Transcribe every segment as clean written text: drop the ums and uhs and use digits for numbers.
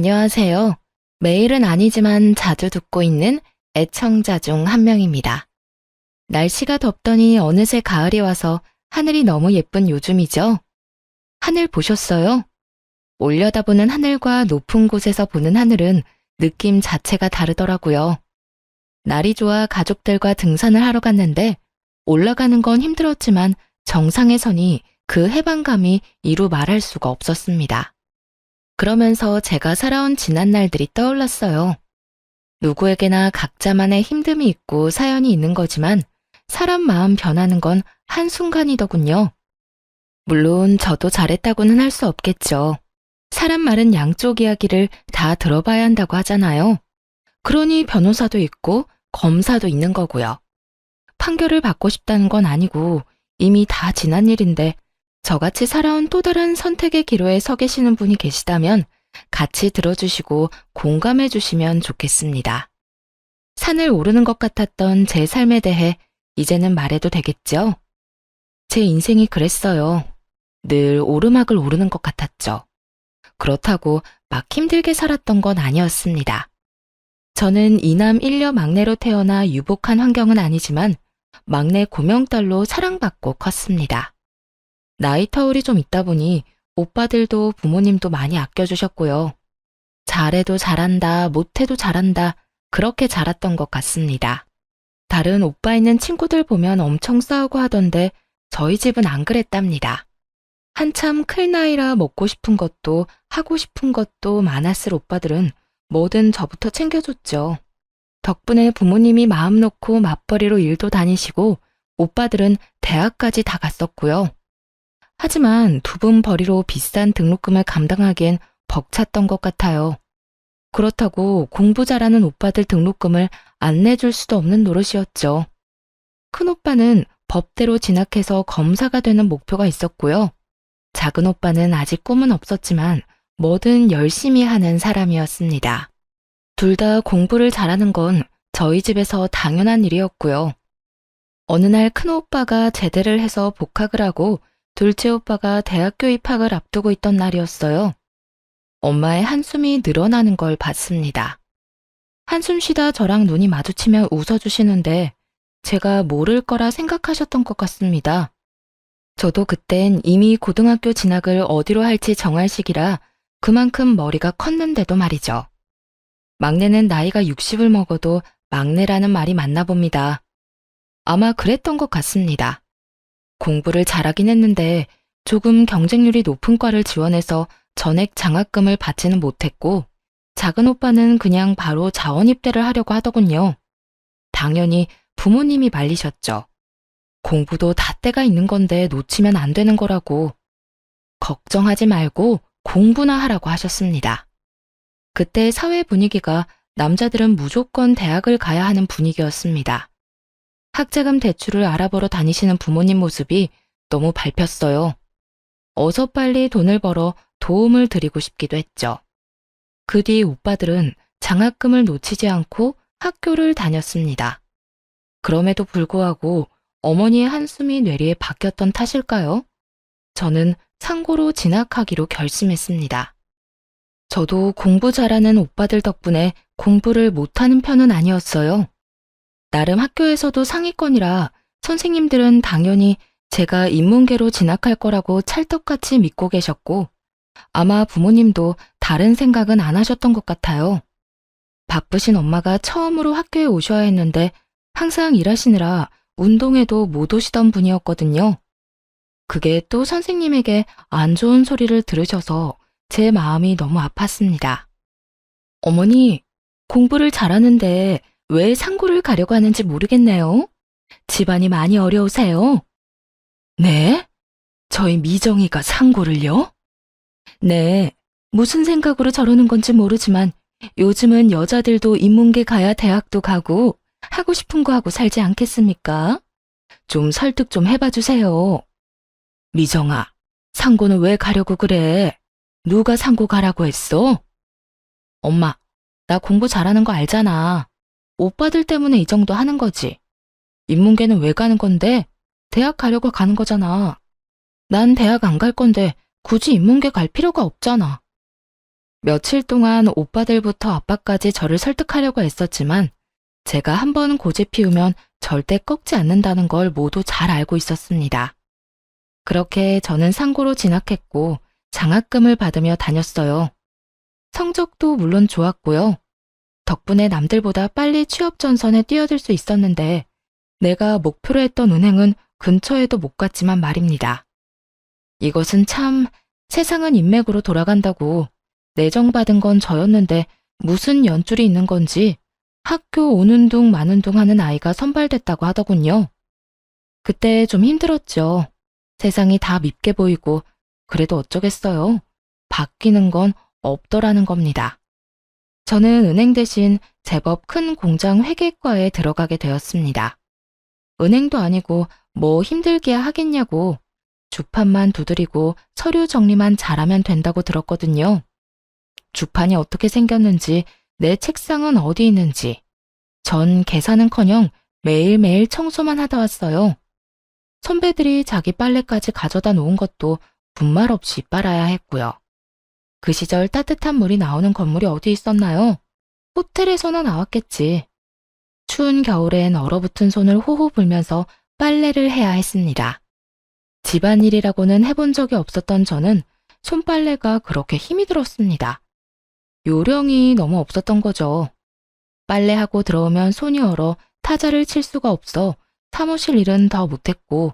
안녕하세요. 매일은 아니지만 자주 듣고 있는 애청자 중 한 명입니다. 날씨가 덥더니 어느새 가을이 와서 하늘이 너무 예쁜 요즘이죠. 하늘 보셨어요? 올려다보는 하늘과 높은 곳에서 보는 하늘은 느낌 자체가 다르더라고요. 날이 좋아 가족들과 등산을 하러 갔는데 올라가는 건 힘들었지만 정상에 서니 그 해방감이 이루 말할 수가 없었습니다. 그러면서 제가 살아온 지난 날들이 떠올랐어요. 누구에게나 각자만의 힘듦이 있고 사연이 있는 거지만 사람 마음 변하는 건 한순간이더군요. 물론 저도 잘했다고는 할 수 없겠죠. 사람 말은 양쪽 이야기를 다 들어봐야 한다고 하잖아요. 그러니 변호사도 있고 검사도 있는 거고요. 판결을 받고 싶다는 건 아니고 이미 다 지난 일인데 저같이 살아온 또 다른 선택의 기로에 서 계시는 분이 계시다면 같이 들어주시고 공감해 주시면 좋겠습니다. 산을 오르는 것 같았던 제 삶에 대해 이제는 말해도 되겠죠? 제 인생이 그랬어요. 늘 오르막을 오르는 것 같았죠. 그렇다고 막 힘들게 살았던 건 아니었습니다. 저는 이남 일녀 막내로 태어나 유복한 환경은 아니지만 막내 고명딸로 사랑받고 컸습니다. 나이 터울이 좀 있다 보니 오빠들도 부모님도 많이 아껴주셨고요. 잘해도 잘한다, 못해도 잘한다, 그렇게 자랐던 것 같습니다. 다른 오빠 있는 친구들 보면 엄청 싸우고 하던데 저희 집은 안 그랬답니다. 한참 클 나이라 먹고 싶은 것도 하고 싶은 것도 많았을 오빠들은 뭐든 저부터 챙겨줬죠. 덕분에 부모님이 마음 놓고 맞벌이로 일도 다니시고 오빠들은 대학까지 다 갔었고요. 하지만 두 분 벌이로 비싼 등록금을 감당하기엔 벅찼던 것 같아요. 그렇다고 공부 잘하는 오빠들 등록금을 안 내줄 수도 없는 노릇이었죠. 큰오빠는 법대로 진학해서 검사가 되는 목표가 있었고요. 작은 오빠는 아직 꿈은 없었지만 뭐든 열심히 하는 사람이었습니다. 둘 다 공부를 잘하는 건 저희 집에서 당연한 일이었고요. 어느 날 큰오빠가 제대를 해서 복학을 하고 둘째 오빠가 대학교 입학을 앞두고 있던 날이었어요. 엄마의 한숨이 늘어나는 걸 봤습니다. 한숨 쉬다 저랑 눈이 마주치며 웃어주시는데 제가 모를 거라 생각하셨던 것 같습니다. 저도 그땐 이미 고등학교 진학을 어디로 할지 정할 시기라 그만큼 머리가 컸는데도 말이죠. 막내는 나이가 60을 먹어도 막내라는 말이 맞나 봅니다. 아마 그랬던 것 같습니다. 공부를 잘하긴 했는데 조금 경쟁률이 높은 과를 지원해서 전액 장학금을 받지는 못했고 작은 오빠는 그냥 바로 자원 입대를 하려고 하더군요. 당연히 부모님이 말리셨죠. 공부도 다 때가 있는 건데 놓치면 안 되는 거라고. 걱정하지 말고 공부나 하라고 하셨습니다. 그때 사회 분위기가 남자들은 무조건 대학을 가야 하는 분위기였습니다. 학자금 대출을 알아보러 다니시는 부모님 모습이 너무 밟혔어요. 어서 빨리 돈을 벌어 도움을 드리고 싶기도 했죠. 그 뒤 오빠들은 장학금을 놓치지 않고 학교를 다녔습니다. 그럼에도 불구하고 어머니의 한숨이 뇌리에 박혔던 탓일까요? 저는 상고로 진학하기로 결심했습니다. 저도 공부 잘하는 오빠들 덕분에 공부를 못하는 편은 아니었어요. 나름 학교에서도 상위권이라 선생님들은 당연히 제가 인문계로 진학할 거라고 찰떡같이 믿고 계셨고 아마 부모님도 다른 생각은 안 하셨던 것 같아요. 바쁘신 엄마가 처음으로 학교에 오셔야 했는데 항상 일하시느라 운동회도 못 오시던 분이었거든요. 그게 또 선생님에게 안 좋은 소리를 들으셔서 제 마음이 너무 아팠습니다. 어머니, 공부를 잘하는데 왜 상고를 가려고 하는지 모르겠네요. 집안이 많이 어려우세요. 네? 저희 미정이가 상고를요? 네, 무슨 생각으로 저러는 건지 모르지만 요즘은 여자들도 인문계 가야 대학도 가고 하고 싶은 거 하고 살지 않겠습니까? 좀 설득 좀 해봐 주세요. 미정아, 상고는 왜 가려고 그래? 누가 상고 가라고 했어? 엄마, 나 공부 잘하는 거 알잖아. 오빠들 때문에 이 정도 하는 거지. 인문계는 왜 가는 건데? 대학 가려고 가는 거잖아. 난 대학 안 갈 건데 굳이 인문계 갈 필요가 없잖아. 며칠 동안 오빠들부터 아빠까지 저를 설득하려고 애썼지만 제가 한 번 고집 피우면 절대 꺾지 않는다는 걸 모두 잘 알고 있었습니다. 그렇게 저는 상고로 진학했고 장학금을 받으며 다녔어요. 성적도 물론 좋았고요. 덕분에 남들보다 빨리 취업 전선에 뛰어들 수 있었는데 내가 목표로 했던 은행은 근처에도 못 갔지만 말입니다. 이것은 참 세상은 인맥으로 돌아간다고 내정받은 건 저였는데 무슨 연줄이 있는 건지 학교 오는 둥 마는 둥 하는 아이가 선발됐다고 하더군요. 그때 좀 힘들었죠. 세상이 다 밉게 보이고 그래도 어쩌겠어요. 바뀌는 건 없더라는 겁니다. 저는 은행 대신 제법 큰 공장 회계과에 들어가게 되었습니다. 은행도 아니고 뭐 힘들게야 하겠냐고 주판만 두드리고 서류 정리만 잘하면 된다고 들었거든요. 주판이 어떻게 생겼는지, 내 책상은 어디 있는지, 전 계산은커녕 매일매일 청소만 하다 왔어요. 선배들이 자기 빨래까지 가져다 놓은 것도 분말 없이 빨아야 했고요. 그 시절 따뜻한 물이 나오는 건물이 어디 있었나요? 호텔에서나 나왔겠지. 추운 겨울엔 얼어붙은 손을 호호 불면서 빨래를 해야 했습니다. 집안일이라고는 해본 적이 없었던 저는 손빨래가 그렇게 힘이 들었습니다. 요령이 너무 없었던 거죠. 빨래하고 들어오면 손이 얼어 타자를 칠 수가 없어 사무실 일은 더 못했고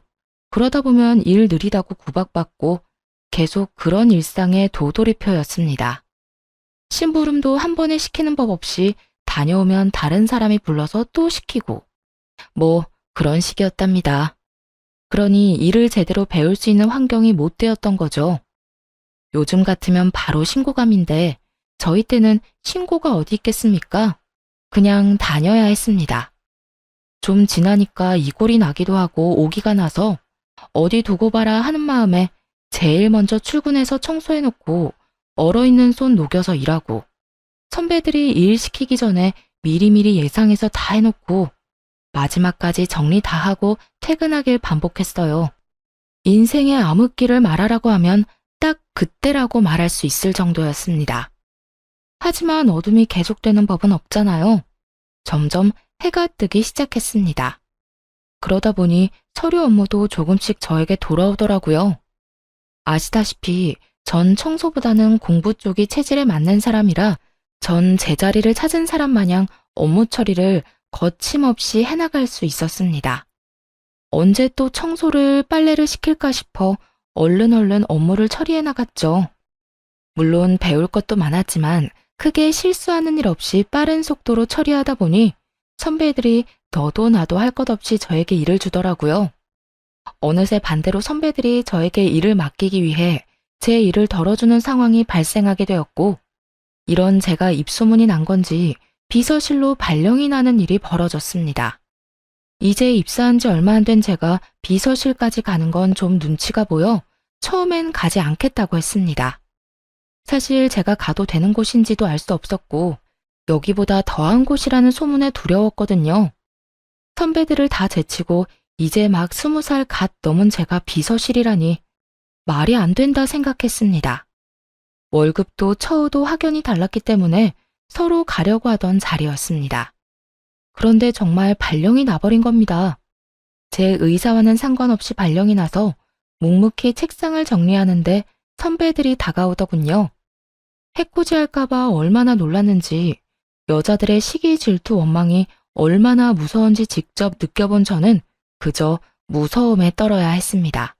그러다 보면 일 느리다고 구박받고 계속 그런 일상의 도돌이표였습니다. 심부름도 한 번에 시키는 법 없이 다녀오면 다른 사람이 불러서 또 시키고 뭐 그런 식이었답니다. 그러니 일을 제대로 배울 수 있는 환경이 못 되었던 거죠. 요즘 같으면 바로 신고감인데 저희 때는 신고가 어디 있겠습니까? 그냥 다녀야 했습니다. 좀 지나니까 이골이 나기도 하고 오기가 나서 어디 두고 봐라 하는 마음에 제일 먼저 출근해서 청소해놓고 얼어있는 손 녹여서 일하고 선배들이 일 시키기 전에 미리미리 예상해서 다 해놓고 마지막까지 정리 다 하고 퇴근하길 반복했어요. 인생의 암흑기를 말하라고 하면 딱 그때라고 말할 수 있을 정도였습니다. 하지만 어둠이 계속되는 법은 없잖아요. 점점 해가 뜨기 시작했습니다. 그러다 보니 서류 업무도 조금씩 저에게 돌아오더라고요. 아시다시피 전 청소보다는 공부 쪽이 체질에 맞는 사람이라 전 제자리를 찾은 사람 마냥 업무 처리를 거침없이 해나갈 수 있었습니다. 언제 또 청소를 빨래를 시킬까 싶어 얼른 업무를 처리해 나갔죠. 물론 배울 것도 많았지만 크게 실수하는 일 없이 빠른 속도로 처리하다 보니 선배들이 너도 나도 할 것 없이 저에게 일을 주더라고요. 어느새 반대로 선배들이 저에게 일을 맡기기 위해 제 일을 덜어주는 상황이 발생하게 되었고 이런 제가 입소문이 난 건지 비서실로 발령이 나는 일이 벌어졌습니다. 이제 입사한 지 얼마 안 된 제가 비서실까지 가는 건 좀 눈치가 보여 처음엔 가지 않겠다고 했습니다. 사실 제가 가도 되는 곳인지도 알 수 없었고 여기보다 더한 곳이라는 소문에 두려웠거든요. 선배들을 다 제치고 이제 막 20살 갓 넘은 제가 비서실이라니 말이 안 된다 생각했습니다. 월급도 처우도 확연히 달랐기 때문에 서로 가려고 하던 자리였습니다. 그런데 정말 발령이 나버린 겁니다. 제 의사와는 상관없이 발령이 나서 묵묵히 책상을 정리하는데 선배들이 다가오더군요. 해코지할까봐 얼마나 놀랐는지 여자들의 시기 질투 원망이 얼마나 무서운지 직접 느껴본 저는 그저 무서움에 떨어야 했습니다.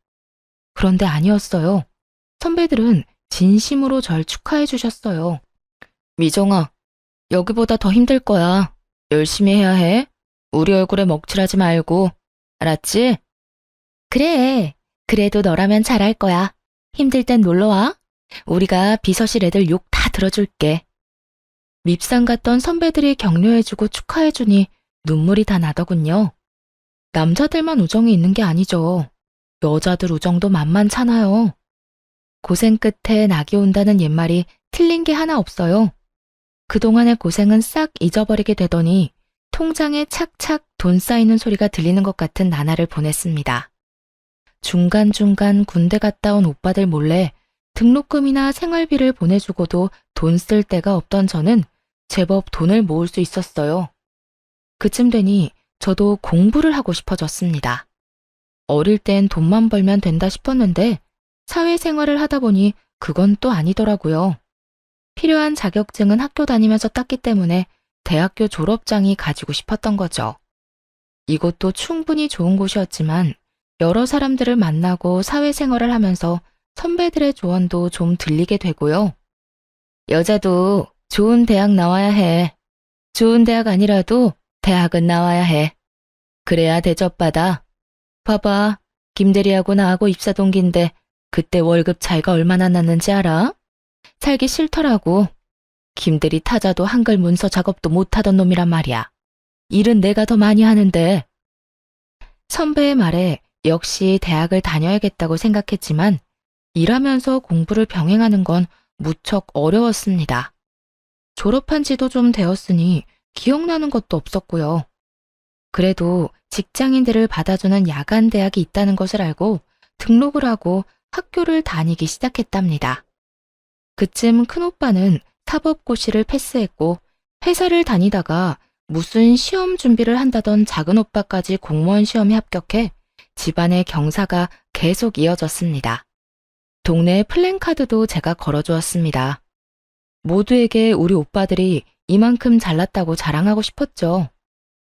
그런데 아니었어요. 선배들은 진심으로 절 축하해 주셨어요. 미정아, 여기보다 더 힘들 거야. 열심히 해야 해. 우리 얼굴에 먹칠하지 말고. 알았지? 그래. 그래도 너라면 잘할 거야. 힘들 땐 놀러와. 우리가 비서실 애들 욕 다 들어줄게. 밉상 같던 선배들이 격려해주고 축하해주니 눈물이 다 나더군요. 남자들만 우정이 있는 게 아니죠. 여자들 우정도 만만찮아요. 고생 끝에 낙이 온다는 옛말이 틀린 게 하나 없어요. 그동안의 고생은 싹 잊어버리게 되더니 통장에 착착 돈 쌓이는 소리가 들리는 것 같은 나날을 보냈습니다. 중간중간 군대 갔다 온 오빠들 몰래 등록금이나 생활비를 보내주고도 돈 쓸 데가 없던 저는 제법 돈을 모을 수 있었어요. 그쯤 되니 저도 공부를 하고 싶어졌습니다. 어릴 땐 돈만 벌면 된다 싶었는데 사회생활을 하다 보니 그건 또 아니더라고요. 필요한 자격증은 학교 다니면서 땄기 때문에 대학교 졸업장이 가지고 싶었던 거죠. 이곳도 충분히 좋은 곳이었지만 여러 사람들을 만나고 사회생활을 하면서 선배들의 조언도 좀 들리게 되고요. 여자도 좋은 대학 나와야 해. 좋은 대학 아니라도 대학은 나와야 해. 그래야 대접받아. 봐봐, 김대리하고 나하고 입사 동기인데 그때 월급 차이가 얼마나 났는지 알아? 살기 싫더라고. 김대리 타자도 한글 문서 작업도 못하던 놈이란 말이야. 일은 내가 더 많이 하는데. 선배의 말에 역시 대학을 다녀야겠다고 생각했지만 일하면서 공부를 병행하는 건 무척 어려웠습니다. 졸업한 지도 좀 되었으니 기억나는 것도 없었고요. 그래도 직장인들을 받아주는 야간 대학이 있다는 것을 알고 등록을 하고 학교를 다니기 시작했답니다. 그쯤 큰오빠는 사법고시를 패스했고 회사를 다니다가 무슨 시험 준비를 한다던 작은오빠까지 공무원 시험에 합격해 집안의 경사가 계속 이어졌습니다. 동네 플랜카드도 제가 걸어주었습니다. 모두에게 우리 오빠들이 이만큼 잘났다고 자랑하고 싶었죠.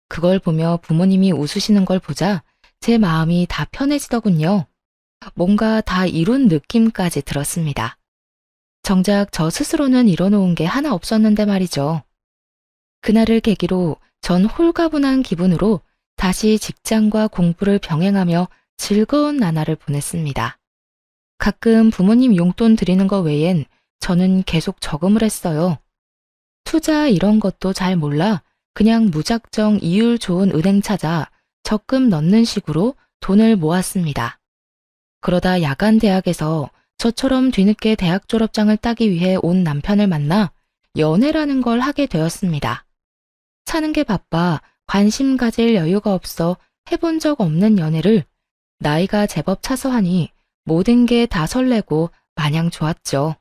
그걸 보며 부모님이 웃으시는 걸 보자 제 마음이 다 편해지더군요. 뭔가 다 이룬 느낌까지 들었습니다. 정작 저 스스로는 이뤄놓은 게 하나 없었는데 말이죠. 그날을 계기로 전 홀가분한 기분으로 다시 직장과 공부를 병행하며 즐거운 나날을 보냈습니다. 가끔 부모님 용돈 드리는 거 외엔 저는 계속 저금을 했어요. 투자 이런 것도 잘 몰라 그냥 무작정 이율 좋은 은행 찾아 적금 넣는 식으로 돈을 모았습니다. 그러다 야간 대학에서 저처럼 뒤늦게 대학 졸업장을 따기 위해 온 남편을 만나 연애라는 걸 하게 되었습니다. 사는 게 바빠 관심 가질 여유가 없어 해본 적 없는 연애를 나이가 제법 차서 하니 모든 게 다 설레고 마냥 좋았죠.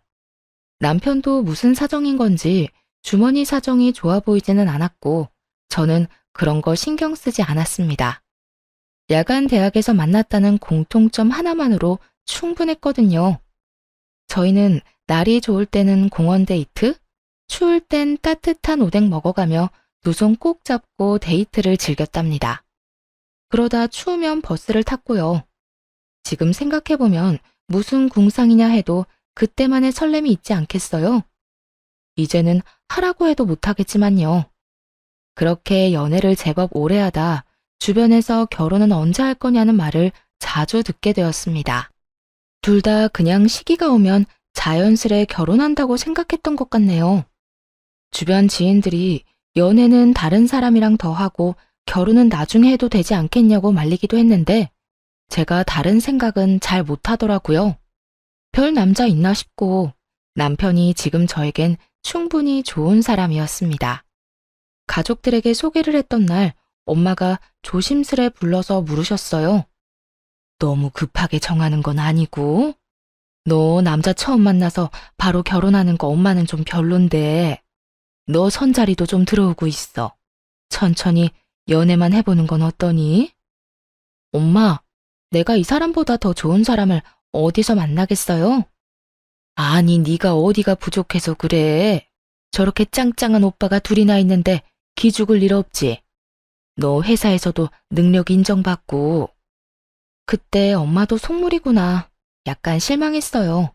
남편도 무슨 사정인 건지 주머니 사정이 좋아 보이지는 않았고 저는 그런 거 신경 쓰지 않았습니다. 야간 대학에서 만났다는 공통점 하나만으로 충분했거든요. 저희는 날이 좋을 때는 공원 데이트, 추울 땐 따뜻한 오뎅 먹어가며 두 손 꼭 잡고 데이트를 즐겼답니다. 그러다 추우면 버스를 탔고요. 지금 생각해보면 무슨 궁상이냐 해도 그때만의 설렘이 있지 않겠어요? 이제는 하라고 해도 못하겠지만요. 그렇게 연애를 제법 오래 하다 주변에서 결혼은 언제 할 거냐는 말을 자주 듣게 되었습니다. 둘 다 그냥 시기가 오면 자연스레 결혼한다고 생각했던 것 같네요. 주변 지인들이 연애는 다른 사람이랑 더 하고 결혼은 나중에 해도 되지 않겠냐고 말리기도 했는데 제가 다른 생각은 잘 못하더라고요. 별 남자 있나 싶고 남편이 지금 저에겐 충분히 좋은 사람이었습니다. 가족들에게 소개를 했던 날 엄마가 조심스레 불러서 물으셨어요. 너무 급하게 정하는 건 아니고? 너 남자 처음 만나서 바로 결혼하는 거 엄마는 좀 별론데 너 선자리도 좀 들어오고 있어. 천천히 연애만 해보는 건 어떠니? 엄마, 내가 이 사람보다 더 좋은 사람을 어디서 만나겠어요? 아니, 네가 어디가 부족해서 그래. 저렇게 짱짱한 오빠가 둘이나 있는데 기죽을 일 없지. 너 회사에서도 능력 인정받고. 그때 엄마도 속물이구나. 약간 실망했어요.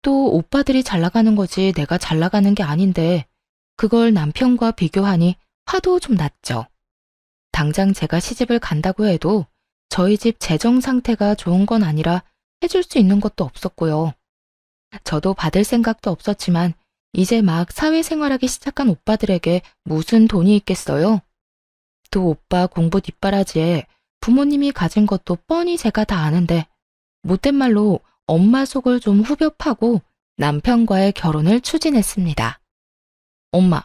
또 오빠들이 잘 나가는 거지 내가 잘 나가는 게 아닌데 그걸 남편과 비교하니 화도 좀 났죠. 당장 제가 시집을 간다고 해도 저희 집 재정 상태가 좋은 건 아니라 해줄 수 있는 것도 없었고요. 저도 받을 생각도 없었지만 이제 막 사회생활하기 시작한 오빠들에게 무슨 돈이 있겠어요? 또 오빠 공부 뒷바라지에 부모님이 가진 것도 뻔히 제가 다 아는데 못된 말로 엄마 속을 좀 후벼 파고 남편과의 결혼을 추진했습니다. 엄마,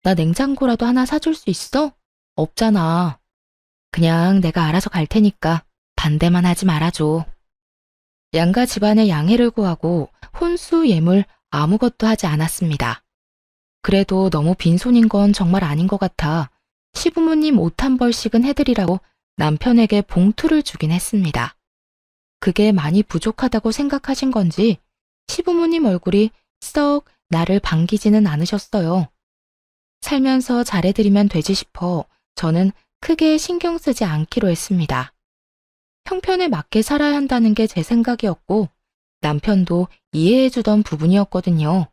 나 냉장고라도 하나 사줄 수 있어? 없잖아. 그냥 내가 알아서 갈 테니까 반대만 하지 말아줘. 양가 집안의 양해를 구하고 혼수 예물 아무것도 하지 않았습니다. 그래도 너무 빈손인 건 정말 아닌 것 같아 시부모님 옷 한 벌씩은 해드리라고 남편에게 봉투를 주긴 했습니다. 그게 많이 부족하다고 생각하신 건지 시부모님 얼굴이 썩 나를 반기지는 않으셨어요. 살면서 잘해드리면 되지 싶어 저는 크게 신경 쓰지 않기로 했습니다. 형편에 맞게 살아야 한다는 게 제 생각이었고 남편도 이해해주던 부분이었거든요.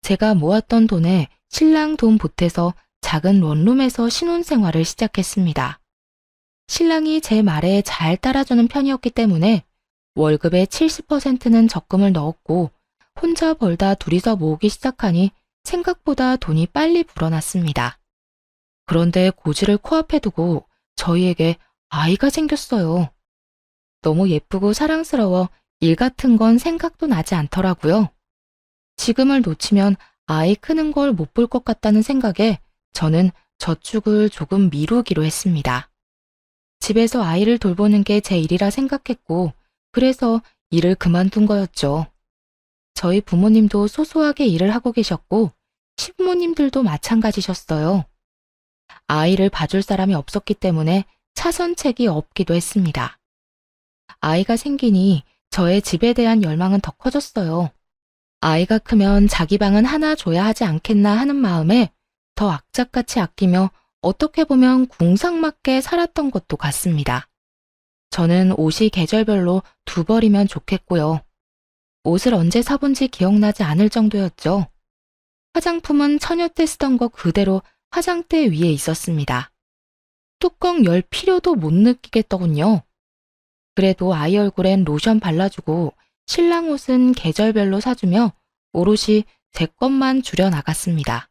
제가 모았던 돈에 신랑 돈 보태서 작은 원룸에서 신혼생활을 시작했습니다. 신랑이 제 말에 잘 따라주는 편이었기 때문에 월급의 70%는 적금을 넣었고 혼자 벌다 둘이서 모으기 시작하니 생각보다 돈이 빨리 불어났습니다. 그런데 고지를 코앞에 두고 저희에게 아이가 생겼어요. 너무 예쁘고 사랑스러워 일 같은 건 생각도 나지 않더라고요. 지금을 놓치면 아이 크는 걸 못 볼 것 같다는 생각에 저는 저축을 조금 미루기로 했습니다. 집에서 아이를 돌보는 게 제 일이라 생각했고 그래서 일을 그만둔 거였죠. 저희 부모님도 소소하게 일을 하고 계셨고 시부모님들도 마찬가지셨어요. 아이를 봐줄 사람이 없었기 때문에 차선책이 없기도 했습니다. 아이가 생기니 저의 집에 대한 열망은 더 커졌어요. 아이가 크면 자기 방은 하나 줘야 하지 않겠나 하는 마음에 더 악착같이 아끼며 어떻게 보면 궁상맞게 살았던 것도 같습니다. 저는 옷이 계절별로 2벌이면 좋겠고요. 옷을 언제 사본지 기억나지 않을 정도였죠. 화장품은 처녀 때 쓰던 거 그대로 화장대 위에 있었습니다. 뚜껑 열 필요도 못 느끼겠더군요. 그래도 아이 얼굴엔 로션 발라주고 신랑 옷은 계절별로 사주며 오롯이 제 것만 줄여 나갔습니다.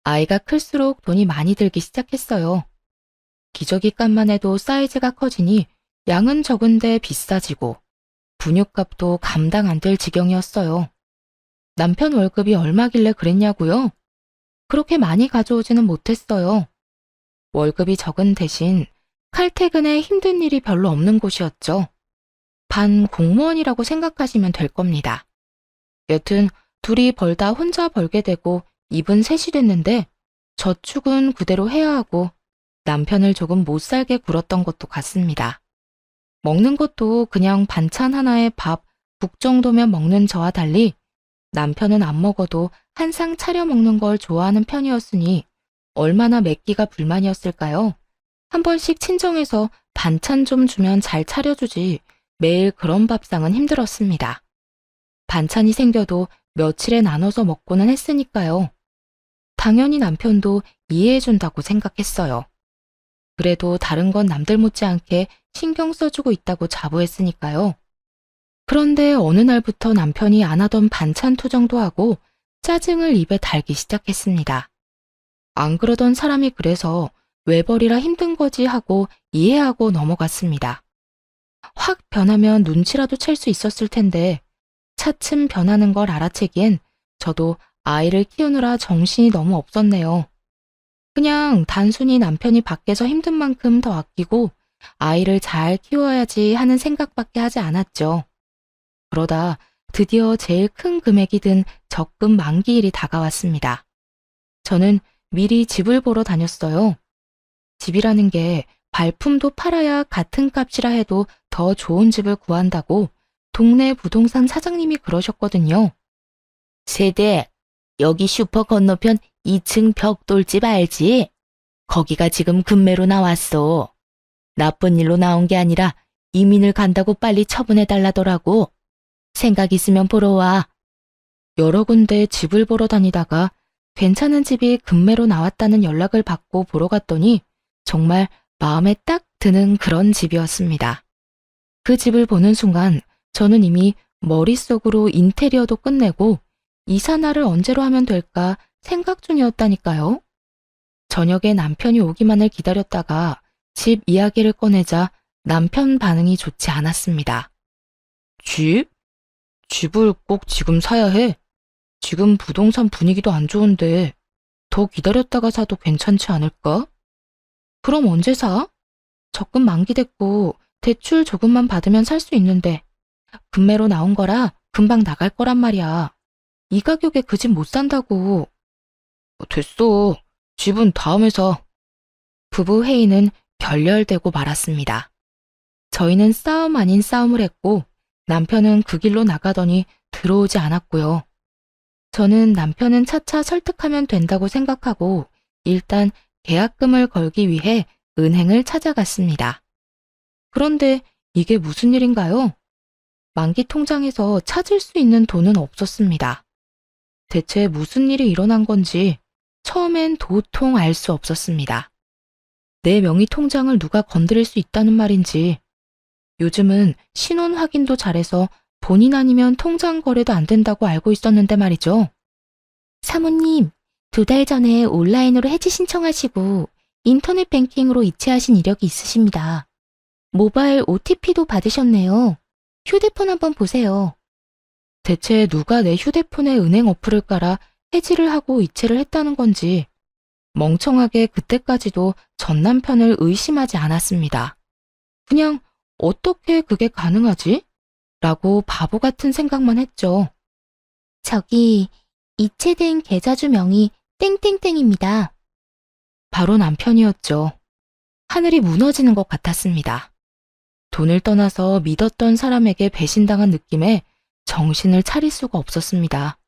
아이가 클수록 돈이 많이 들기 시작했어요. 기저귀 값만 해도 사이즈가 커지니 양은 적은데 비싸지고 분유값도 감당 안 될 지경이었어요. 남편 월급이 얼마길래 그랬냐고요? 그렇게 많이 가져오지는 못했어요. 월급이 적은 대신 칼퇴근에 힘든 일이 별로 없는 곳이었죠. 반 공무원이라고 생각하시면 될 겁니다. 여튼 둘이 벌다 혼자 벌게 되고 입은 셋이 됐는데 저축은 그대로 해야 하고 남편을 조금 못 살게 굴었던 것도 같습니다. 먹는 것도 그냥 반찬 하나에 밥, 국 정도면 먹는 저와 달리 남편은 안 먹어도 한 상 차려 먹는 걸 좋아하는 편이었으니 얼마나 맵기가 불만이었을까요? 한 번씩 친정에서 반찬 좀 주면 잘 차려주지 매일 그런 밥상은 힘들었습니다. 반찬이 생겨도 며칠에 나눠서 먹고는 했으니까요. 당연히 남편도 이해해준다고 생각했어요. 그래도 다른 건 남들 못지않게 신경 써주고 있다고 자부했으니까요. 그런데 어느 날부터 남편이 안 하던 반찬 투정도 하고 짜증을 입에 달기 시작했습니다. 안 그러던 사람이 그래서 외벌이라 힘든 거지 하고 이해하고 넘어갔습니다. 확 변하면 눈치라도 챌 수 있었을 텐데 차츰 변하는 걸 알아채기엔 저도 아이를 키우느라 정신이 너무 없었네요. 그냥 단순히 남편이 밖에서 힘든 만큼 더 아끼고 아이를 잘 키워야지 하는 생각밖에 하지 않았죠. 그러다 드디어 제일 큰 금액이 든 적금 만기일이 다가왔습니다. 저는 미리 집을 보러 다녔어요. 집이라는 게 발품도 팔아야 같은 값이라 해도 더 좋은 집을 구한다고 동네 부동산 사장님이 그러셨거든요. 세대, 여기 슈퍼 건너편 2층 벽돌집 알지? 거기가 지금 금매로 나왔어. 나쁜 일로 나온 게 아니라 이민을 간다고 빨리 처분해달라더라고. 생각 있으면 보러 와. 여러 군데 집을 보러 다니다가 괜찮은 집이 금매로 나왔다는 연락을 받고 보러 갔더니 정말 마음에 딱 드는 그런 집이었습니다. 그 집을 보는 순간 저는 이미 머릿속으로 인테리어도 끝내고 이사날을 언제로 하면 될까 생각 중이었다니까요. 저녁에 남편이 오기만을 기다렸다가 집 이야기를 꺼내자 남편 반응이 좋지 않았습니다. 집? 집을 꼭 지금 사야 해? 지금 부동산 분위기도 안 좋은데 더 기다렸다가 사도 괜찮지 않을까? 그럼 언제 사? 적금 만기됐고 대출 조금만 받으면 살 수 있는데 금매로 나온 거라 금방 나갈 거란 말이야. 이 가격에 그 집 못 산다고. 됐어. 집은 다음에 사. 부부 회의는 결렬되고 말았습니다. 저희는 싸움 아닌 싸움을 했고 남편은 그 길로 나가더니 들어오지 않았고요. 저는 남편은 차차 설득하면 된다고 생각하고 일단 계약금을 걸기 위해 은행을 찾아갔습니다. 그런데 이게 무슨 일인가요? 만기 통장에서 찾을 수 있는 돈은 없었습니다. 대체 무슨 일이 일어난 건지 처음엔 도통 알 수 없었습니다. 내 명의 통장을 누가 건드릴 수 있다는 말인지, 요즘은 신원 확인도 잘해서 본인 아니면 통장 거래도 안 된다고 알고 있었는데 말이죠. 사모님, 2달 전에 온라인으로 해지 신청하시고 인터넷 뱅킹으로 이체하신 이력이 있으십니다. 모바일 OTP도 받으셨네요. 휴대폰 한번 보세요. 대체 누가 내 휴대폰에 은행 어플을 깔아 해지를 하고 이체를 했다는 건지 멍청하게 그때까지도 전 남편을 의심하지 않았습니다. 그냥 어떻게 그게 가능하지? 라고 바보 같은 생각만 했죠. 저기 이체된 계좌주 명이 땡땡땡입니다. 바로 남편이었죠. 하늘이 무너지는 것 같았습니다. 돈을 떠나서 믿었던 사람에게 배신당한 느낌에 정신을 차릴 수가 없었습니다.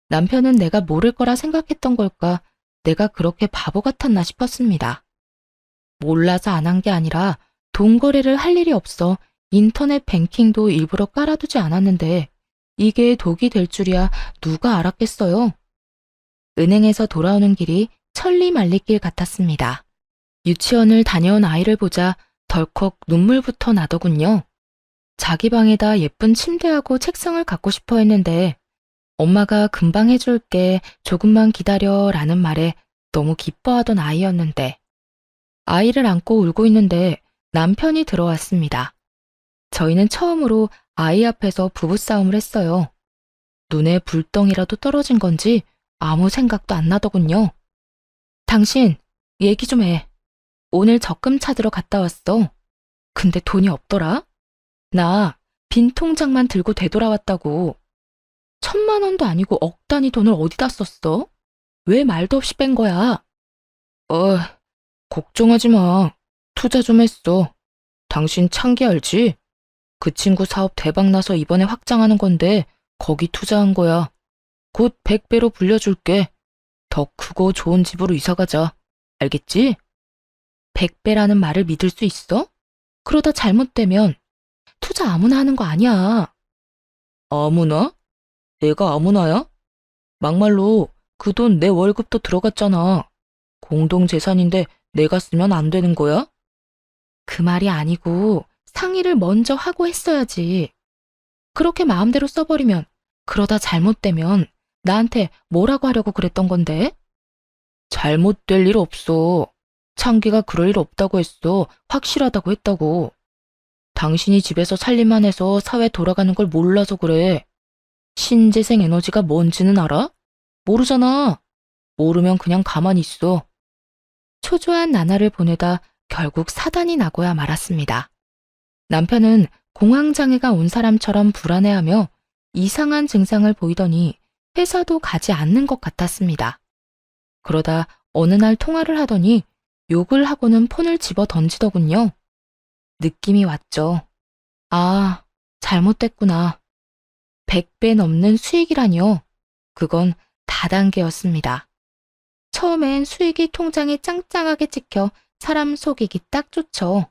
남편은 내가 모를 거라 생각했던 걸까, 내가 그렇게 바보 같았나 싶었습니다. 몰라서 안 한 게 아니라 돈 거래를 할 일이 없어 인터넷 뱅킹도 일부러 깔아두지 않았는데 이게 독이 될 줄이야 누가 알았겠어요. 은행에서 돌아오는 길이 천리말리길 같았습니다. 유치원을 다녀온 아이를 보자 덜컥 눈물부터 나더군요. 자기 방에다 예쁜 침대하고 책상을 갖고 싶어 했는데 엄마가 금방 해줄게, 조금만 기다려 라는 말에 너무 기뻐하던 아이였는데, 아이를 안고 울고 있는데 남편이 들어왔습니다. 저희는 처음으로 아이 앞에서 부부싸움을 했어요. 눈에 불덩이라도 떨어진 건지 아무 생각도 안 나더군요. 당신, 얘기 좀 해. 오늘 적금 찾으러 갔다 왔어. 근데 돈이 없더라? 나 빈 통장만 들고 되돌아왔다고. 1,000만 원도 아니고 억 단위 돈을 어디다 썼어? 왜 말도 없이 뺀 거야? 어, 걱정하지 마. 투자 좀 했어. 당신 창기 알지? 그 친구 사업 대박 나서 이번에 확장하는 건데 거기 투자한 거야. 곧 100배로 불려줄게. 더 크고 좋은 집으로 이사 가자. 알겠지? 100배라는 말을 믿을 수 있어? 그러다 잘못되면 투자 아무나 하는 거 아니야. 아무나? 내가 아무나야? 막말로 그 돈 내 월급도 들어갔잖아. 공동재산인데 내가 쓰면 안 되는 거야? 그 말이 아니고 상의를 먼저 하고 했어야지. 그렇게 마음대로 써버리면 그러다 잘못되면 나한테 뭐라고 하려고 그랬던 건데? 잘못될 일 없어. 창기가 그럴 일 없다고 했어. 확실하다고 했다고. 당신이 집에서 살림만 해서 사회 돌아가는 걸 몰라서 그래. 신재생 에너지가 뭔지는 알아? 모르잖아. 모르면 그냥 가만히 있어. 초조한 나날을 보내다 결국 사단이 나고야 말았습니다. 남편은 공황장애가 온 사람처럼 불안해하며 이상한 증상을 보이더니 회사도 가지 않는 것 같았습니다. 그러다 어느 날 통화를 하더니 욕을 하고는 폰을 집어 던지더군요. 느낌이 왔죠. 아, 잘못됐구나. 100배 넘는 수익이라니요. 그건 다단계였습니다. 처음엔 수익이 통장에 짱짱하게 찍혀 사람 속이기 딱 좋죠.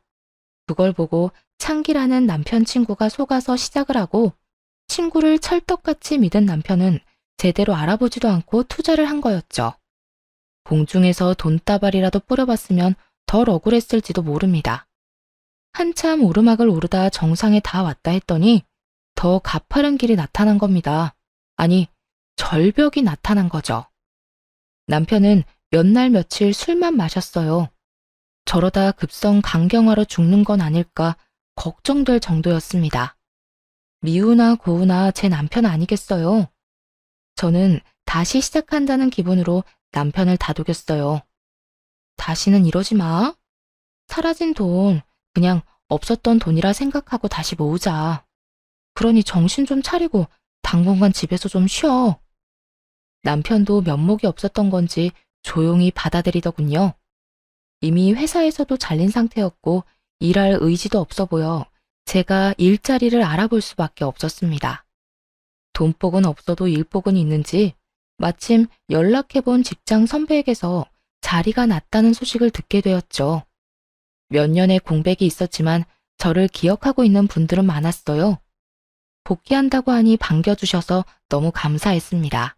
그걸 보고 창기라는 남편 친구가 속아서 시작을 하고 친구를 찰떡같이 믿은 남편은 제대로 알아보지도 않고 투자를 한 거였죠. 공중에서 돈다발이라도 뿌려봤으면 덜 억울했을지도 모릅니다. 한참 오르막을 오르다 정상에 다 왔다 했더니 더 가파른 길이 나타난 겁니다. 아니, 절벽이 나타난 거죠. 남편은 몇 날 며칠 술만 마셨어요. 저러다 급성 간경화로 죽는 건 아닐까 걱정될 정도였습니다. 미우나 고우나 제 남편 아니겠어요? 저는 다시 시작한다는 기분으로 남편을 다독였어요. 다시는 이러지 마. 사라진 돈, 그냥 없었던 돈이라 생각하고 다시 모으자. 그러니 정신 좀 차리고 당분간 집에서 좀 쉬어. 남편도 면목이 없었던 건지 조용히 받아들이더군요. 이미 회사에서도 잘린 상태였고 일할 의지도 없어 보여 제가 일자리를 알아볼 수밖에 없었습니다. 돈복은 없어도 일복은 있는지 마침 연락해본 직장 선배에게서 자리가 났다는 소식을 듣게 되었죠. 몇 년의 공백이 있었지만 저를 기억하고 있는 분들은 많았어요. 복귀한다고 하니 반겨주셔서 너무 감사했습니다.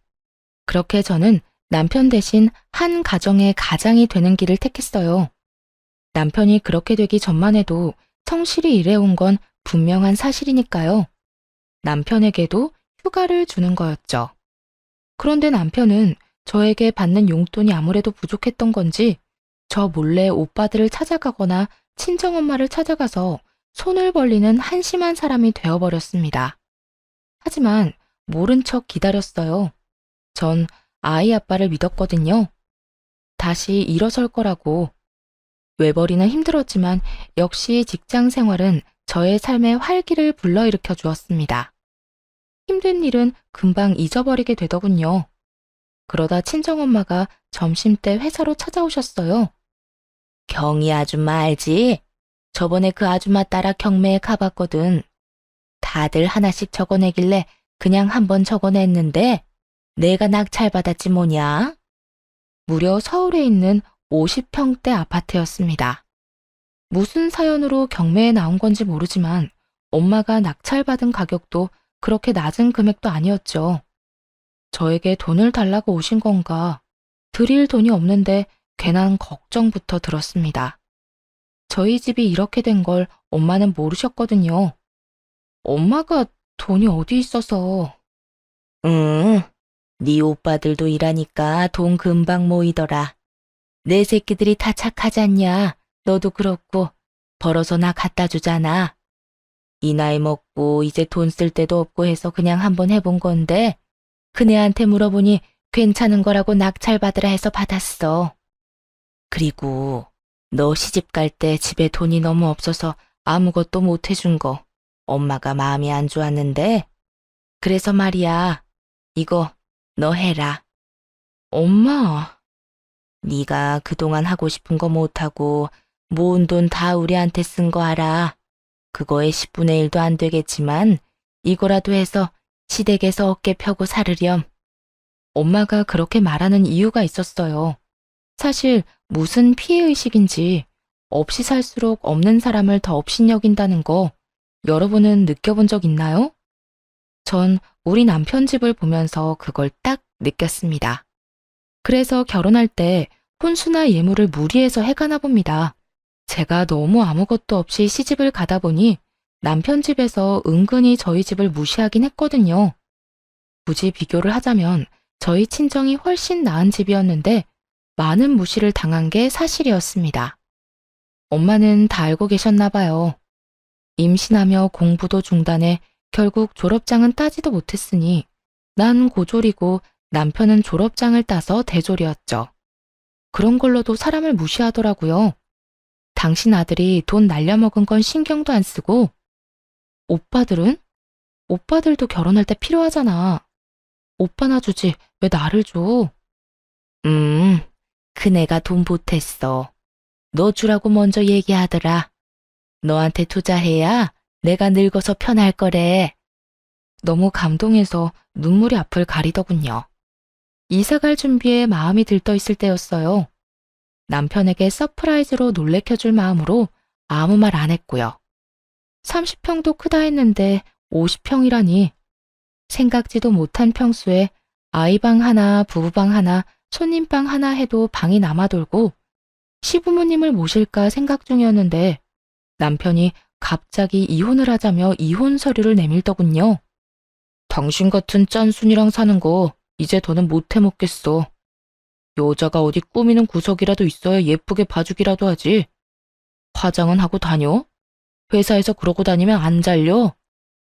그렇게 저는 남편 대신 한 가정의 가장이 되는 길을 택했어요. 남편이 그렇게 되기 전만 해도 성실히 일해온 건 분명한 사실이니까요. 남편에게도 휴가를 주는 거였죠. 그런데 남편은 저에게 받는 용돈이 아무래도 부족했던 건지 저 몰래 오빠들을 찾아가거나 친정엄마를 찾아가서 손을 벌리는 한심한 사람이 되어버렸습니다. 하지만 모른 척 기다렸어요. 전 아이 아빠를 믿었거든요. 다시 일어설 거라고. 외벌이는 힘들었지만 역시 직장 생활은 저의 삶에 활기를 불러일으켜 주었습니다. 힘든 일은 금방 잊어버리게 되더군요. 그러다 친정엄마가 점심때 회사로 찾아오셨어요. 경희 아줌마 알지? 저번에 그 아줌마 따라 경매에 가봤거든. 다들 하나씩 적어내길래 그냥 한번 적어냈는데 내가 낙찰받았지 뭐냐? 무려 서울에 있는 50평대 아파트였습니다. 무슨 사연으로 경매에 나온 건지 모르지만 엄마가 낙찰받은 가격도 그렇게 낮은 금액도 아니었죠. 저에게 돈을 달라고 오신 건가? 드릴 돈이 없는데 괜한 걱정부터 들었습니다. 저희 집이 이렇게 된 걸 엄마는 모르셨거든요. 엄마가 돈이 어디 있어서. 응, 네 오빠들도 일하니까 돈 금방 모이더라. 내 새끼들이 다 착하잖냐. 너도 그렇고 벌어서 나 갖다 주잖아. 이 나이 먹고 이제 돈 쓸 데도 없고 해서 그냥 한번 해본 건데 그네한테 물어보니 괜찮은 거라고 낙찰 받으라 해서 받았어. 그리고 너 시집 갈 때 집에 돈이 너무 없어서 아무것도 못 해준 거 엄마가 마음이 안 좋았는데 그래서 말이야. 이거 너 해라. 엄마. 네가 그동안 하고 싶은 거 못하고 모은 돈 다 우리한테 쓴 거 알아. 그거의 10분의 1도 안 되겠지만 이거라도 해서 시댁에서 어깨 펴고 살으렴. 엄마가 그렇게 말하는 이유가 있었어요. 사실 무슨 피해의식인지 없이 살수록 없는 사람을 더 업신여긴다는 거 여러분은 느껴본 적 있나요? 전 우리 남편 집을 보면서 그걸 딱 느꼈습니다. 그래서 결혼할 때 혼수나 예물을 무리해서 해가나 봅니다. 제가 너무 아무것도 없이 시집을 가다 보니 남편 집에서 은근히 저희 집을 무시하긴 했거든요. 굳이 비교를 하자면 저희 친정이 훨씬 나은 집이었는데 많은 무시를 당한 게 사실이었습니다. 엄마는 다 알고 계셨나 봐요. 임신하며 공부도 중단해 결국 졸업장은 따지도 못했으니 난 고졸이고 남편은 졸업장을 따서 대졸이었죠. 그런 걸로도 사람을 무시하더라고요. 당신 아들이 돈 날려먹은 건 신경도 안 쓰고 오빠들은? 오빠들도 결혼할 때 필요하잖아. 오빠나 주지 왜 나를 줘? 그네가 돈 보탰어. 너 주라고 먼저 얘기하더라. 너한테 투자해야 내가 늙어서 편할 거래. 너무 감동해서 눈물이 앞을 가리더군요. 이사갈 준비에 마음이 들떠 있을 때였어요. 남편에게 서프라이즈로 놀래켜줄 마음으로 아무 말 안 했고요. 30평도 크다 했는데 50평이라니. 생각지도 못한 평수에 아이방 하나, 부부방 하나, 손님방 하나 해도 방이 남아돌고 시부모님을 모실까 생각 중이었는데 남편이 갑자기 이혼을 하자며 이혼 서류를 내밀더군요. 당신 같은 짠순이랑 사는 거 이제 더는 못 해먹겠어. 여자가 어디 꾸미는 구석이라도 있어야 예쁘게 봐주기라도 하지. 화장은 하고 다녀? 회사에서 그러고 다니면 안 잘려?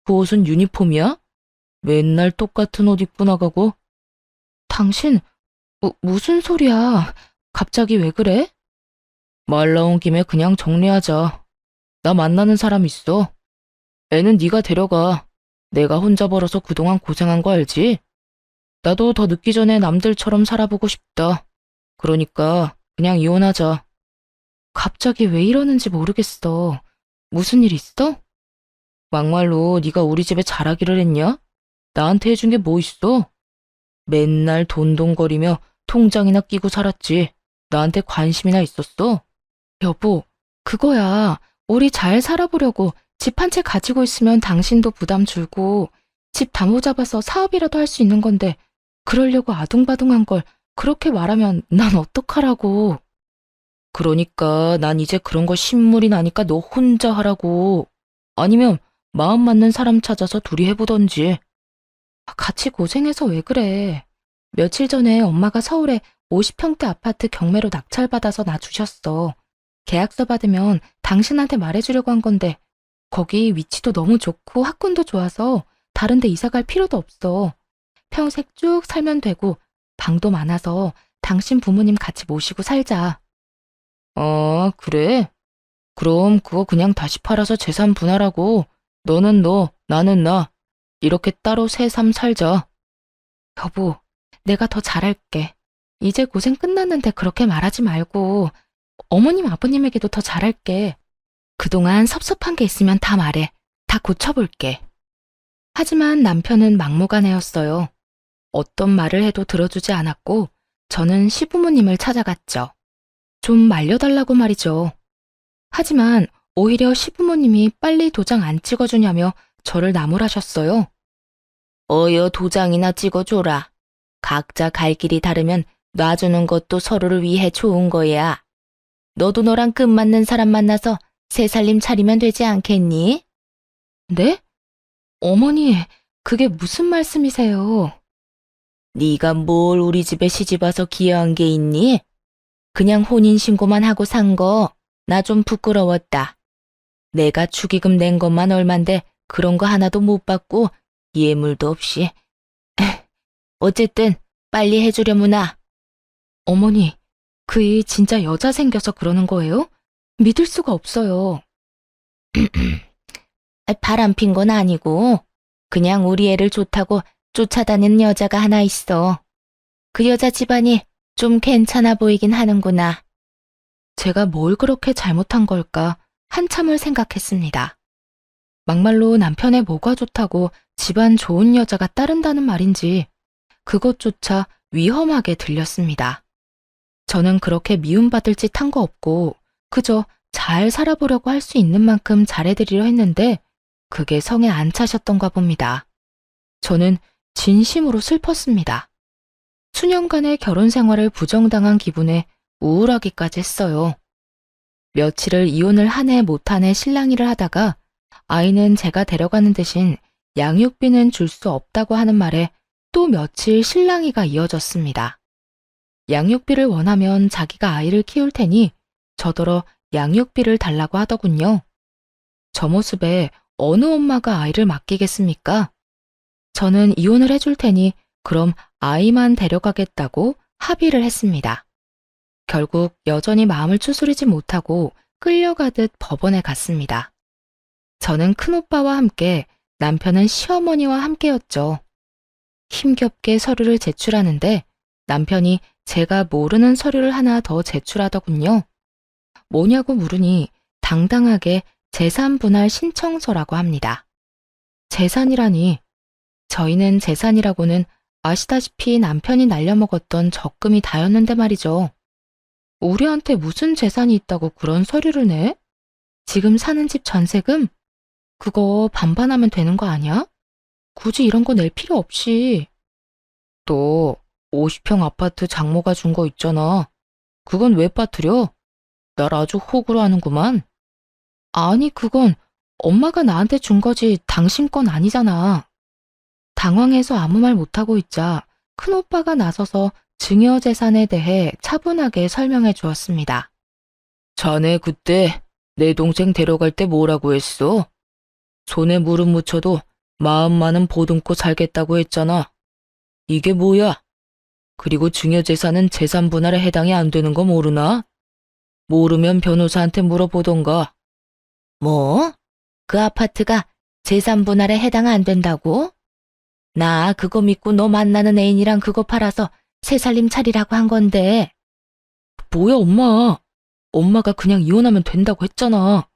그 옷은 유니폼이야? 맨날 똑같은 옷 입고 나가고. 당신 무슨 소리야? 갑자기 왜 그래? 말 나온 김에 그냥 정리하자. 나 만나는 사람 있어. 애는 네가 데려가. 내가 혼자 벌어서 그동안 고생한 거 알지? 나도 더 늦기 전에 남들처럼 살아보고 싶다. 그러니까 그냥 이혼하자. 갑자기 왜 이러는지 모르겠어. 무슨 일 있어? 막말로 네가 우리 집에 잘하기를 했냐? 나한테 해준 게 뭐 있어? 맨날 돈돈거리며 통장이나 끼고 살았지. 나한테 관심이나 있었어? 여보, 그거야. 우리 잘 살아보려고 집 한 채 가지고 있으면 당신도 부담 줄고 집 담보 잡아서 사업이라도 할 수 있는 건데 그러려고 아둥바둥한 걸 그렇게 말하면 난 어떡하라고. 그러니까 난 이제 그런 거 신물이 나니까 너 혼자 하라고. 아니면 마음 맞는 사람 찾아서 둘이 해보던지. 같이 고생해서 왜 그래. 며칠 전에 엄마가 서울에 50평대 아파트 경매로 낙찰받아서 나 주셨어. 계약서 받으면 당신한테 말해주려고 한 건데 거기 위치도 너무 좋고 학군도 좋아서 다른 데 이사 갈 필요도 없어. 평생 쭉 살면 되고 방도 많아서 당신 부모님 같이 모시고 살자. 그래? 그럼 그거 그냥 다시 팔아서 재산 분할하고 너는 너, 나는 나. 이렇게 따로 새 삶 살자. 여보, 내가 더 잘할게. 이제 고생 끝났는데 그렇게 말하지 말고 어머님 아버님에게도 더 잘할게. 그동안 섭섭한 게 있으면 다 말해. 다 고쳐볼게. 하지만 남편은 막무가내였어요. 어떤 말을 해도 들어주지 않았고 저는 시부모님을 찾아갔죠. 좀 말려달라고 말이죠. 하지만 오히려 시부모님이 빨리 도장 안 찍어주냐며 저를 나무라셨어요. 어여 도장이나 찍어줘라. 각자 갈 길이 다르면 놔주는 것도 서로를 위해 좋은 거야. 너도 너랑 끝맞는 사람 만나서 새 살림 차리면 되지 않겠니? 네? 어머니, 그게 무슨 말씀이세요? 네가 뭘 우리 집에 시집와서 기여한 게 있니? 그냥 혼인신고만 하고 산 거 나 좀 부끄러웠다. 내가 축의금 낸 것만 얼만데 그런 거 하나도 못 받고 예물도 없이. 어쨌든 빨리 해주려무나. 어머니, 그 일 진짜 여자 생겨서 그러는 거예요? 믿을 수가 없어요. 바람 핀 건 아니고 그냥 우리 애를 좋다고 쫓아다니는 여자가 하나 있어. 그 여자 집안이 좀 괜찮아 보이긴 하는구나. 제가 뭘 그렇게 잘못한 걸까 한참을 생각했습니다. 막말로 남편의 뭐가 좋다고 집안 좋은 여자가 따른다는 말인지 그것조차 위험하게 들렸습니다. 저는 그렇게 미움받을 짓 한 거 없고 그저 잘 살아보려고 할 수 있는 만큼 잘해드리려 했는데 그게 성에 안 차셨던가 봅니다. 저는 진심으로 슬펐습니다. 수년간의 결혼 생활을 부정당한 기분에 우울하기까지 했어요. 며칠을 이혼을 한 해 못 한 해 실랑이를 하다가 아이는 제가 데려가는 대신 양육비는 줄 수 없다고 하는 말에 또 며칠 실랑이가 이어졌습니다. 양육비를 원하면 자기가 아이를 키울 테니 저더러 양육비를 달라고 하더군요. 저 모습에 어느 엄마가 아이를 맡기겠습니까? 저는 이혼을 해줄 테니 그럼 아이만 데려가겠다고 합의를 했습니다. 결국 여전히 마음을 추스리지 못하고 끌려가듯 법원에 갔습니다. 저는 큰오빠와 함께 남편은 시어머니와 함께였죠. 힘겹게 서류를 제출하는데 남편이 제가 모르는 서류를 하나 더 제출하더군요. 뭐냐고 물으니 당당하게 재산분할 신청서라고 합니다. 재산이라니, 저희는 재산이라고는 아시다시피 남편이 날려먹었던 적금이 다였는데 말이죠. 우리한테 무슨 재산이 있다고 그런 서류를 내? 지금 사는 집 전세금? 그거 반반하면 되는 거 아니야? 굳이 이런 거 낼 필요 없이. 또 50평 아파트 장모가 준 거 있잖아. 그건 왜 빠뜨려? 날 아주 호구로 하는구만. 아니, 그건 엄마가 나한테 준 거지 당신 건 아니잖아. 당황해서 아무 말 못하고 있자 큰오빠가 나서서 증여재산에 대해 차분하게 설명해 주었습니다. 자네 그때 내 동생 데려갈 때 뭐라고 했어? 손에 무릎 묻혀도 마음만은 보듬고 살겠다고 했잖아. 이게 뭐야? 그리고 증여재산은 재산 분할에 해당이 안 되는 거 모르나? 모르면 변호사한테 물어보던가. 뭐? 그 아파트가 재산분할에 해당 안 된다고? 나 그거 믿고 너 만나는 애인이랑 그거 팔아서 새 살림 차리라고 한 건데. 뭐야, 엄마. 엄마가 그냥 이혼하면 된다고 했잖아.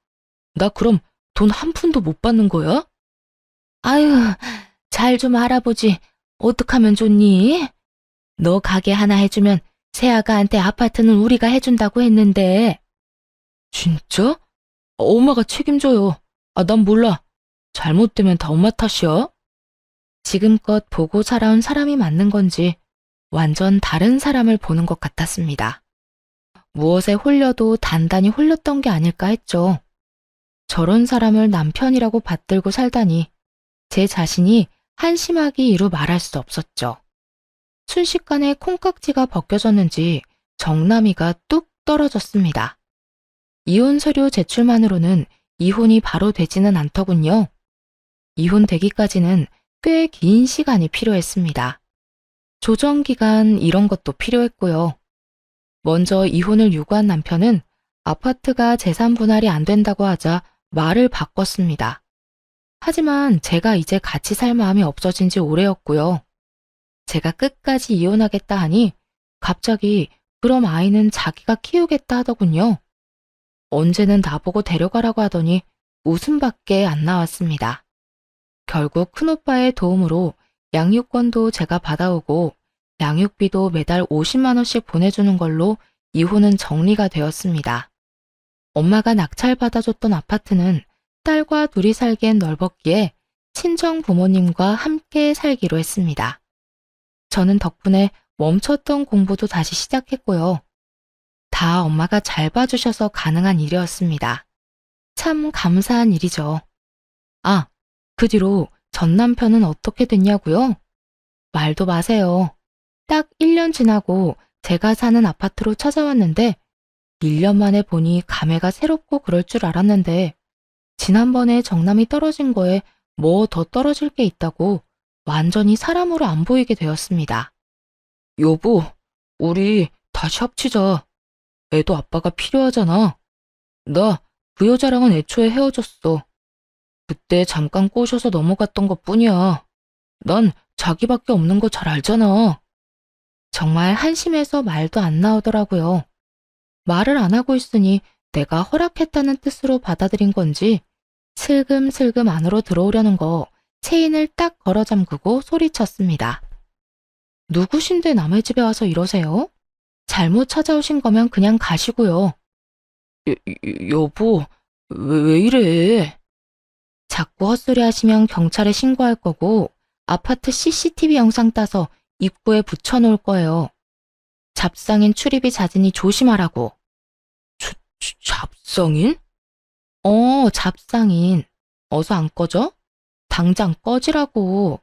나 그럼 돈 한 푼도 못 받는 거야? 아유, 잘 좀 알아보지. 어떡하면 좋니? 너 가게 하나 해주면 새아가한테 아파트는 우리가 해준다고 했는데. 진짜? 엄마가 책임져요. 난 몰라. 잘못되면 다 엄마 탓이야. 지금껏 보고 살아온 사람이 맞는 건지 완전 다른 사람을 보는 것 같았습니다. 무엇에 홀려도 단단히 홀렸던 게 아닐까 했죠. 저런 사람을 남편이라고 받들고 살다니 제 자신이 한심하기 이루 말할 수 없었죠. 순식간에 콩깍지가 벗겨졌는지 정남이가 뚝 떨어졌습니다. 이혼 서류 제출만으로는 이혼이 바로 되지는 않더군요. 이혼되기까지는 꽤 긴 시간이 필요했습니다. 조정기간 이런 것도 필요했고요. 먼저 이혼을 요구한 남편은 아파트가 재산 분할이 안 된다고 하자 말을 바꿨습니다. 하지만 제가 이제 같이 살 마음이 없어진 지 오래였고요. 제가 끝까지 이혼하겠다 하니 갑자기 그럼 아이는 자기가 키우겠다 하더군요. 언제는 나보고 데려가라고 하더니 웃음밖에 안 나왔습니다. 결국 큰오빠의 도움으로 양육권도 제가 받아오고 양육비도 매달 50만 원씩 보내주는 걸로 이혼은 정리가 되었습니다. 엄마가 낙찰받아줬던 아파트는 딸과 둘이 살기엔 넓었기에 친정 부모님과 함께 살기로 했습니다. 저는 덕분에 멈췄던 공부도 다시 시작했고요. 다 엄마가 잘 봐주셔서 가능한 일이었습니다. 참 감사한 일이죠. 그 뒤로 전 남편은 어떻게 됐냐고요? 말도 마세요. 딱 1년 지나고 제가 사는 아파트로 찾아왔는데 1년 만에 보니 감회가 새롭고 그럴 줄 알았는데 지난번에 정남이 떨어진 거에 뭐 더 떨어질 게 있다고 완전히 사람으로 안 보이게 되었습니다. 여보, 우리 다시 합치자. 애도 아빠가 필요하잖아. 나 그 여자랑은 애초에 헤어졌어. 그때 잠깐 꼬셔서 넘어갔던 것뿐이야. 난 자기밖에 없는 거 잘 알잖아. 정말 한심해서 말도 안 나오더라고요. 말을 안 하고 있으니 내가 허락했다는 뜻으로 받아들인 건지 슬금슬금 안으로 들어오려는 거 체인을 딱 걸어 잠그고 소리쳤습니다. 누구신데 남의 집에 와서 이러세요? 잘못 찾아오신 거면 그냥 가시고요. 여보, 왜 이래? 자꾸 헛소리 하시면 경찰에 신고할 거고 아파트 CCTV 영상 따서 입구에 붙여놓을 거예요. 잡상인 출입이 잦으니 조심하라고. 잡상인? 잡상인. 어서 안 꺼져? 당장 꺼지라고.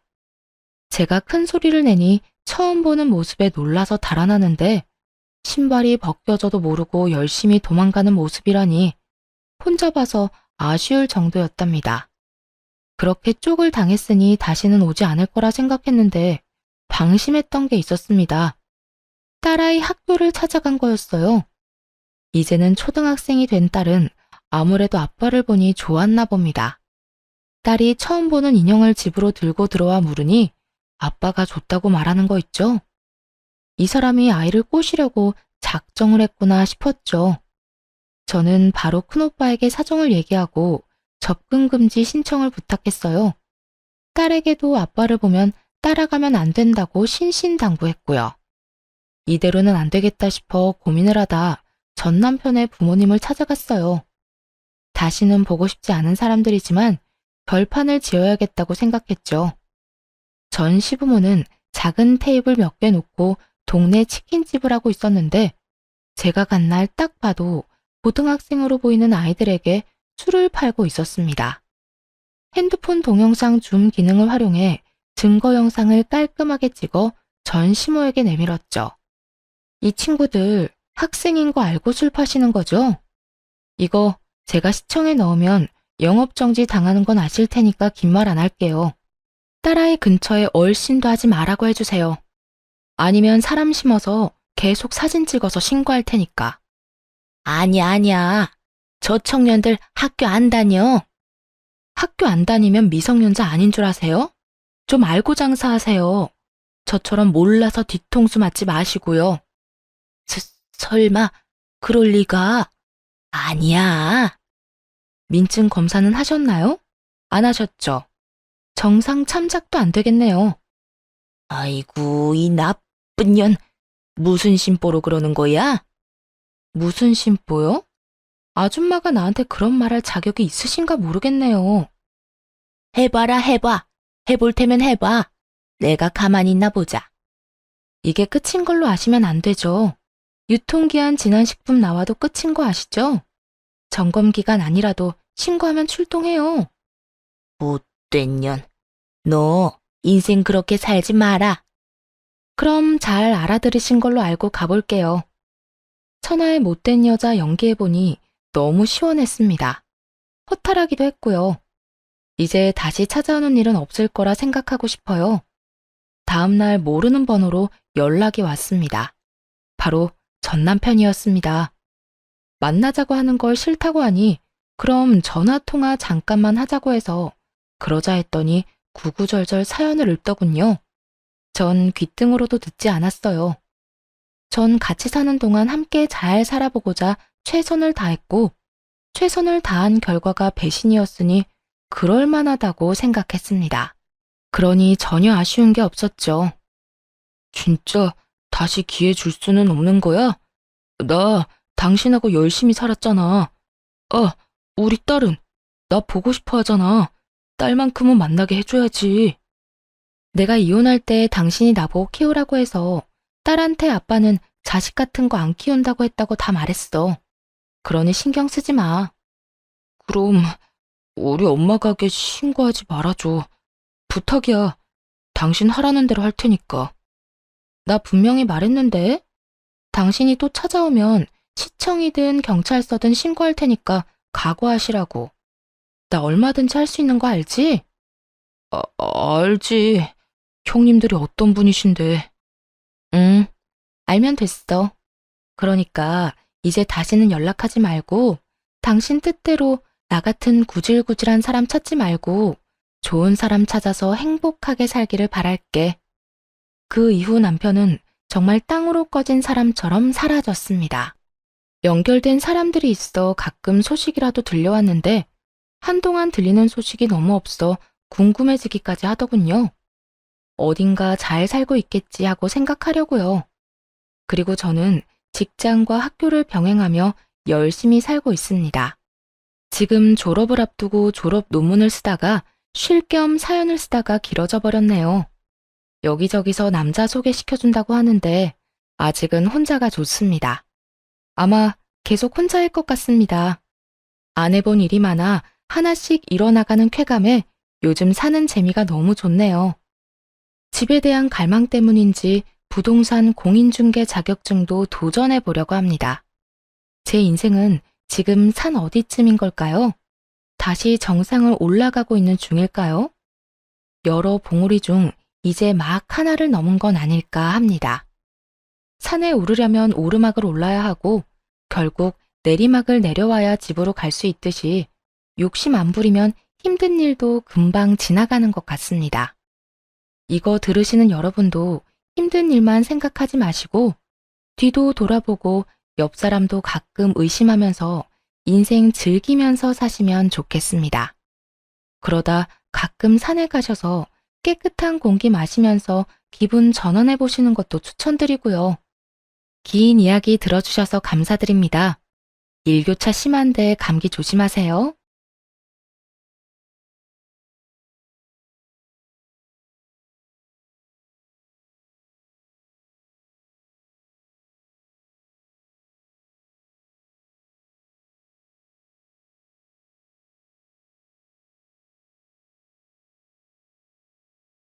제가 큰 소리를 내니 처음 보는 모습에 놀라서 달아나는데 신발이 벗겨져도 모르고 열심히 도망가는 모습이라니 혼자 봐서 아쉬울 정도였답니다. 그렇게 쪽을 당했으니 다시는 오지 않을 거라 생각했는데 방심했던 게 있었습니다. 딸아이 학교를 찾아간 거였어요. 이제는 초등학생이 된 딸은 아무래도 아빠를 보니 좋았나 봅니다. 딸이 처음 보는 인형을 집으로 들고 들어와 물으니 아빠가 줬다고 말하는 거 있죠? 이 사람이 아이를 꼬시려고 작정을 했구나 싶었죠. 저는 바로 큰오빠에게 사정을 얘기하고 접근 금지 신청을 부탁했어요. 딸에게도 아빠를 보면 따라가면 안 된다고 신신당부했고요. 이대로는 안 되겠다 싶어 고민을 하다 전 남편의 부모님을 찾아갔어요. 다시는 보고 싶지 않은 사람들이지만 결판을 지어야겠다고 생각했죠. 전 시부모는 작은 테이블 몇 개 놓고 동네 치킨집을 하고 있었는데 제가 간 날 딱 봐도 고등학생으로 보이는 아이들에게 술을 팔고 있었습니다. 핸드폰 동영상 줌 기능을 활용해 증거 영상을 깔끔하게 찍어 전 시모에게 내밀었죠. 이 친구들 학생인 거 알고 술 파시는 거죠? 이거 제가 시청에 넣으면 영업정지 당하는 건 아실 테니까 긴 말 안 할게요. 딸아이 근처에 얼씬도 하지 말라고 해주세요. 아니면 사람 심어서 계속 사진 찍어서 신고할 테니까. 아니야. 저 청년들 학교 안 다녀. 학교 안 다니면 미성년자 아닌 줄 아세요? 좀 알고 장사하세요. 저처럼 몰라서 뒤통수 맞지 마시고요. 설마 그럴 리가. 아니야. 민증 검사는 하셨나요? 안 하셨죠? 정상 참작도 안 되겠네요. 아이고, 이 나쁜 년. 무슨 심보로 그러는 거야? 무슨 심보요? 아줌마가 나한테 그런 말할 자격이 있으신가 모르겠네요. 해봐라, 해봐. 해볼 테면 해봐. 내가 가만히 있나 보자. 이게 끝인 걸로 아시면 안 되죠. 유통기한 지난 식품 나와도 끝인 거 아시죠? 점검기간 아니라도 신고하면 출동해요. 못된 년. 너 인생 그렇게 살지 마라. 그럼 잘 알아들으신 걸로 알고 가볼게요. 천하의 못된 여자 연기해보니 너무 시원했습니다. 허탈하기도 했고요. 이제 다시 찾아오는 일은 없을 거라 생각하고 싶어요. 다음날 모르는 번호로 연락이 왔습니다. 바로 전 남편이었습니다. 만나자고 하는 걸 싫다고 하니 그럼 전화통화 잠깐만 하자고 해서 그러자 했더니 구구절절 사연을 읊더군요. 전 귓등으로도 듣지 않았어요. 전 같이 사는 동안 함께 잘 살아보고자 최선을 다했고 최선을 다한 결과가 배신이었으니 그럴만하다고 생각했습니다. 그러니 전혀 아쉬운 게 없었죠. 진짜 다시 기회 줄 수는 없는 거야? 나 당신하고 열심히 살았잖아. 우리 딸은 나 보고 싶어 하잖아. 딸만큼은 만나게 해줘야지. 내가 이혼할 때 당신이 나보고 키우라고 해서 딸한테 아빠는 자식 같은 거 안 키운다고 했다고 다 말했어. 그러니 신경 쓰지 마. 그럼 우리 엄마 가게 신고하지 말아줘. 부탁이야. 당신 하라는 대로 할 테니까. 나 분명히 말했는데. 당신이 또 찾아오면 시청이든 경찰서든 신고할 테니까 각오하시라고. 나 얼마든지 할 수 있는 거 알지? 알지. 형님들이 어떤 분이신데. 응, 알면 됐어. 그러니까 이제 다시는 연락하지 말고 당신 뜻대로 나 같은 구질구질한 사람 찾지 말고 좋은 사람 찾아서 행복하게 살기를 바랄게. 그 이후 남편은 정말 땅으로 꺼진 사람처럼 사라졌습니다. 연결된 사람들이 있어 가끔 소식이라도 들려왔는데 한동안 들리는 소식이 너무 없어 궁금해지기까지 하더군요. 어딘가 잘 살고 있겠지 하고 생각하려고요. 그리고 저는 직장과 학교를 병행하며 열심히 살고 있습니다. 지금 졸업을 앞두고 졸업 논문을 쓰다가 쉴 겸 사연을 쓰다가 길어져 버렸네요. 여기저기서 남자 소개시켜준다고 하는데 아직은 혼자가 좋습니다. 아마 계속 혼자일 것 같습니다. 안 해본 일이 많아 하나씩 일어나가는 쾌감에 요즘 사는 재미가 너무 좋네요. 집에 대한 갈망 때문인지 부동산 공인중개 자격증도 도전해 보려고 합니다. 제 인생은 지금 산 어디쯤인 걸까요? 다시 정상을 올라가고 있는 중일까요? 여러 봉우리 중 이제 막 하나를 넘은 건 아닐까 합니다. 산에 오르려면 오르막을 올라야 하고 결국 내리막을 내려와야 집으로 갈 수 있듯이 욕심 안 부리면 힘든 일도 금방 지나가는 것 같습니다. 이거 들으시는 여러분도 힘든 일만 생각하지 마시고 뒤도 돌아보고 옆 사람도 가끔 의심하면서 인생 즐기면서 사시면 좋겠습니다. 그러다 가끔 산에 가셔서 깨끗한 공기 마시면서 기분 전환해 보시는 것도 추천드리고요. 긴 이야기 들어주셔서 감사드립니다. 일교차 심한데 감기 조심하세요.